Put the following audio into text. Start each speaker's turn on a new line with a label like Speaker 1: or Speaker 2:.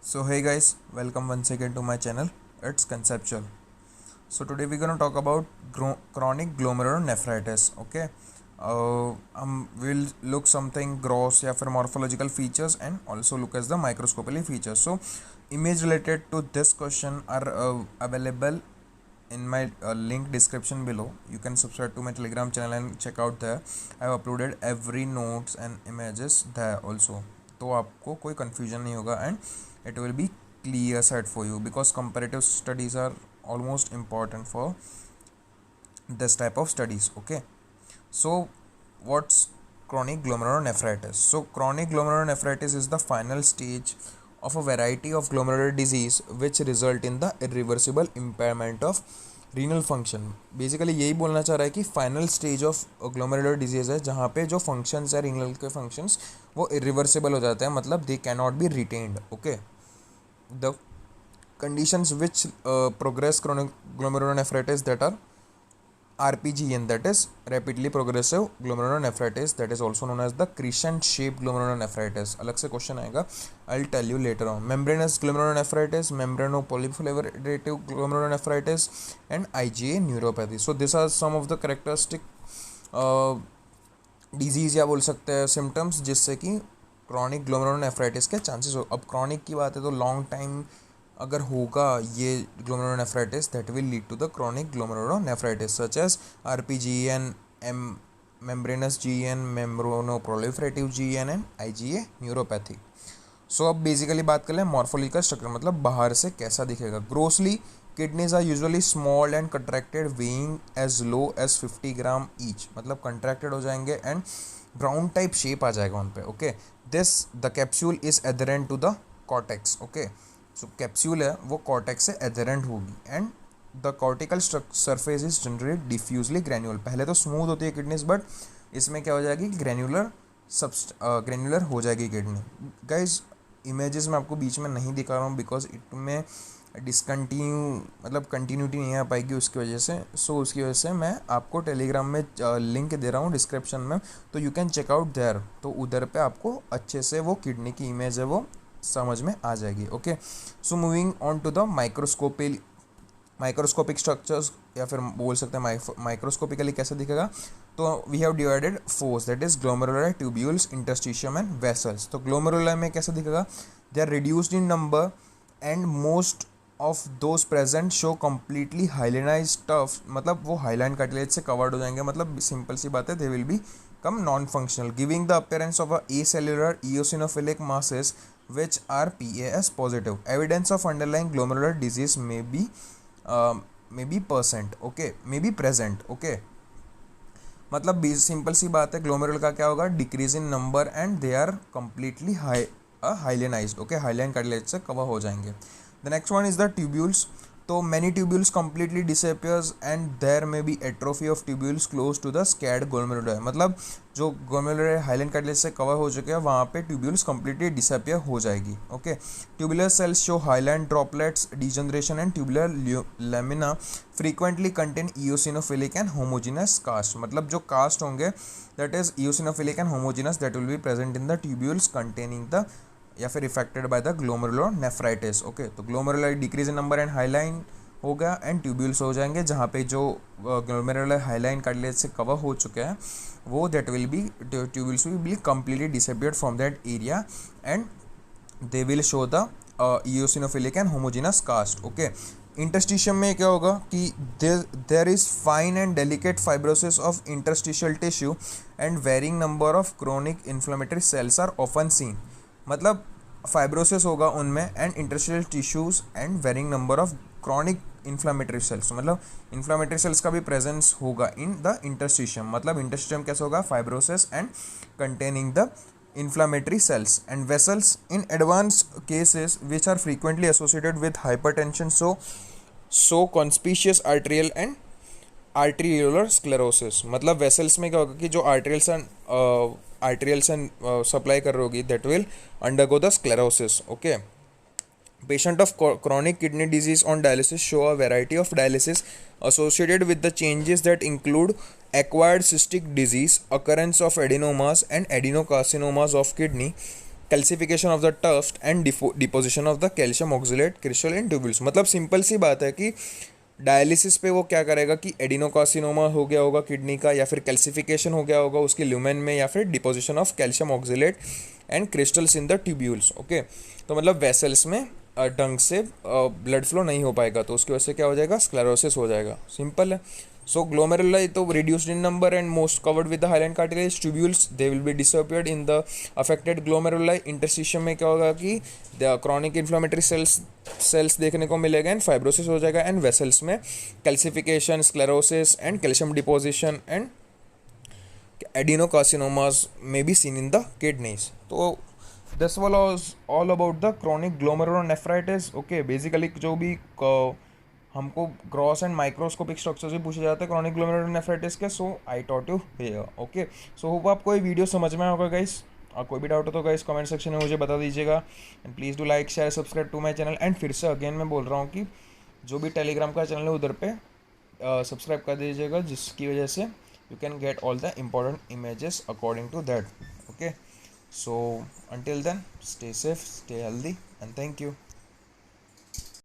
Speaker 1: So hey guys, welcome once again to my channel. It's conceptual. So today we're gonna talk about chronic glomerulonephritis. Okay, we'll look something gross या फिर morphological features and also look as the microscopically features. So image related to this question are available in my link description below. You can subscribe to my telegram channel and check out there. I have uploaded every notes and images there also, तो आपको कोई confusion नहीं होगा and it will be clear set for you because comparative studies are almost important for this type of studies. Okay, so what's chronic glomerulonephritis? So chronic glomerulonephritis is the final stage of a variety of glomerular disease which result in the irreversible impairment of renal function. Basically यही बोलना चाह रहा है कि final stage of glomerular disease है जहाँ पे जो फंक्शंस है रीनल के फंक्शंस वो इरिवर्सिबल हो जाते हैं, मतलब they can not be retained. Okay, the conditions which progress chronic glomerulonephritis that are RPGN, that is rapidly progressive glomerulonephritis, that is also known as the crescent shaped glomerulonephritis. अलग से question आएगा, I'll tell you later on. Membranous glomerulonephritis, membranoproliferative glomerulonephritis and IgA neuropathy. So these are some of the characteristic disease या बोल सकते हैं symptoms जिससे कि chronic glomerulonephritis के चांसेस हो. अब क्रॉनिक की बात है तो लॉन्ग टाइम अगर होगा ये glomerulonephritis that will lead to the chronic glomerulonephritis such as RPGN, membranous GN, membranoproliferative GN and IgA neuropathy. So अब बेसिकली बात कर लें मॉर्फोलॉजिकल स्ट्रक्चर, मतलब बाहर से कैसा दिखेगा. Grossly kidneys are usually small and contracted, weighing as low as 50 grams each, मतलब कंट्रैक्टेड हो जाएंगे एंड ब्राउन टाइप शेप आ जाएगा उन पे. Okay, this the capsule is adherent to the cortex. Okay, so capsule है वो कॉर्टेक्स से एडहेरेंट होगी and the cortical surface is generally diffusely granule. पहले तो स्मूथ होती है किडनीज बट इसमें क्या हो जाएगी, ग्रेन्यूलर हो जाएगी किडनी. गाइज इमेजेस में आपको बीच में नहीं दिखा रहा हूँ बिकॉज इट में डिसकंटिन्यू मतलब कंटिन्यूटी नहीं आ पाएगी उसकी वजह से. सो उसकी वजह से मैं आपको टेलीग्राम में लिंक दे रहा हूँ डिस्क्रिप्शन में, तो you can check out there. तो उधर पे आपको अच्छे से वो किडनी की इमेज है वो समझ में आ जाएगी. Okay, so moving on to the microscopic structures या फिर बोल सकते हैं माइक्रोस्कोपिकली कैसे दिखेगा. तो we have divided fours, that is glomerular tubules, interstitium and vessels. तो ग्लोमेरुलर में कैसे दिखेगा, they are reduced in number and most of those present show completely hyalinise tuft, मतलब वो हाइलाइन कार्टिलेज से कवर्ड हो जाएंगे. मतलब सिंपल सी बात है, दे will B come non functional, giving the appearance of A cellular eosinophilic masses which are PAS positive. Evidence of underlying glomerular disease may be present. Okay, may be present. Okay, मतलब simple सी बात है, glomeruli का क्या होगा, decrease in number and they are completely hyalinised. Okay, hyaline cartilage से cover हो जाएंगे. The next one is the tubules. तो many tubules completely disappears and there may be atrophy of tubules close to the scarred glomerular. मतलब जो glomerular hyaline cartilage से cover हो चुके हैं वहाँ पे ट्यूब्यूल्स कम्प्लीटली डिसअपियर हो जाएगी. Okay, tubular cells show hyaline droplets, degeneration and tubular lamina frequently contain eosinophilic and homogeneous cast. मतलब जो कास्ट होंगे that is eosinophilic and homogeneous that will be present in the tubules containing the या फिर affected by the glomerulonephritis. Okay, तो glomerular decrease in number and hyaline हो गया and tubules हो जाएंगे जहाँ पे जो ग्लोमेरुलर हाइलाइन कार्टिलेज से कवर हो चुके हैं वो that will be tubules will be completely disappeared from that area and they will show the eosinophilic and homogeneous cast. Okay, interstitium में क्या होगा कि there is fine and delicate fibrosis of interstitial tissue and varying number of chronic inflammatory cells are often seen. मतलब fibrosis होगा उनमें and interstitial tissues and varying number of chronic inflammatory cells, मतलब inflammatory cells का भी presence होगा in the interstitium. मतलब interstitium कैसे होगा, fibrosis and containing the inflammatory cells and vessels in advanced cases which are frequently associated with hypertension, so conspicuous arterial and arteriolar sclerosis. मतलब vessels में क्या होगा कि जो आर्टेरियल्स एंड सप्लाई कर रही होगी that will undergo the sclerosis. Okay, patient of chronic kidney disease on dialysis show a variety of dialysis associated with the changes that include acquired cystic disease, occurrence of adenomas and adenocarcinomas of kidney, calcification of the tuft and deposition of the calcium oxalate crystal in tubules. मतलब simple सी बात है कि dialysis पे वो क्या करेगा कि एडिनोकार्सिनोमा हो गया होगा किडनी का, या फिर कैल्सिफिकेशन हो गया होगा उसकी ल्यूमेन में, या फिर deposition of calcium oxalate and crystals in the tubules. Okay, तो मतलब वेसल्स में ढंग से ब्लड फ्लो नहीं हो पाएगा, तो उसकी वजह से क्या हो जाएगा, स्क्लेरोसिस हो जाएगा। सिंपल है। सो ग्लोमेरुलाई तो reduced in number and most covered with the hyaline cartilage. Tubules they will be disappeared in the affected glomeruli. Interstitium में क्या होगा कि द क्रॉनिक इन्फ्लेमेटरी सेल्स देखने को मिलेगा एंड फाइब्रोसिस हो जाएगा। एंड वेसल्स में calcification, sclerosis and calcium deposition and adenocarcinomas may be seen in the kidneys. तो this was all about the chronic glomerulonephritis. Okay, basically जो भी हमको ग्रॉस एंड माइक्रोस्कोपिक स्ट्रक्चर से पूछे जाते हैं क्रॉनिक ग्लोमेरुलोनेफ्राइटिस के, so I taught you here. Okay, so hope आपको ये वीडियो समझ में आया होगा गाइस। और कोई भी डाउट हो तो गाइस कमेंट सेक्शन में मुझे बता दीजिएगा। And please do like share subscribe to my channel. And फिर से अगेन मैं बोल रहा हूँ कि जो भी टेलीग्राम का चैनल है उधर पे सब्सक्राइब कर दीजिएगा, जिसकी वजह से you can get all the important images according to that. Okay, so until then, stay safe, stay healthy, and thank you.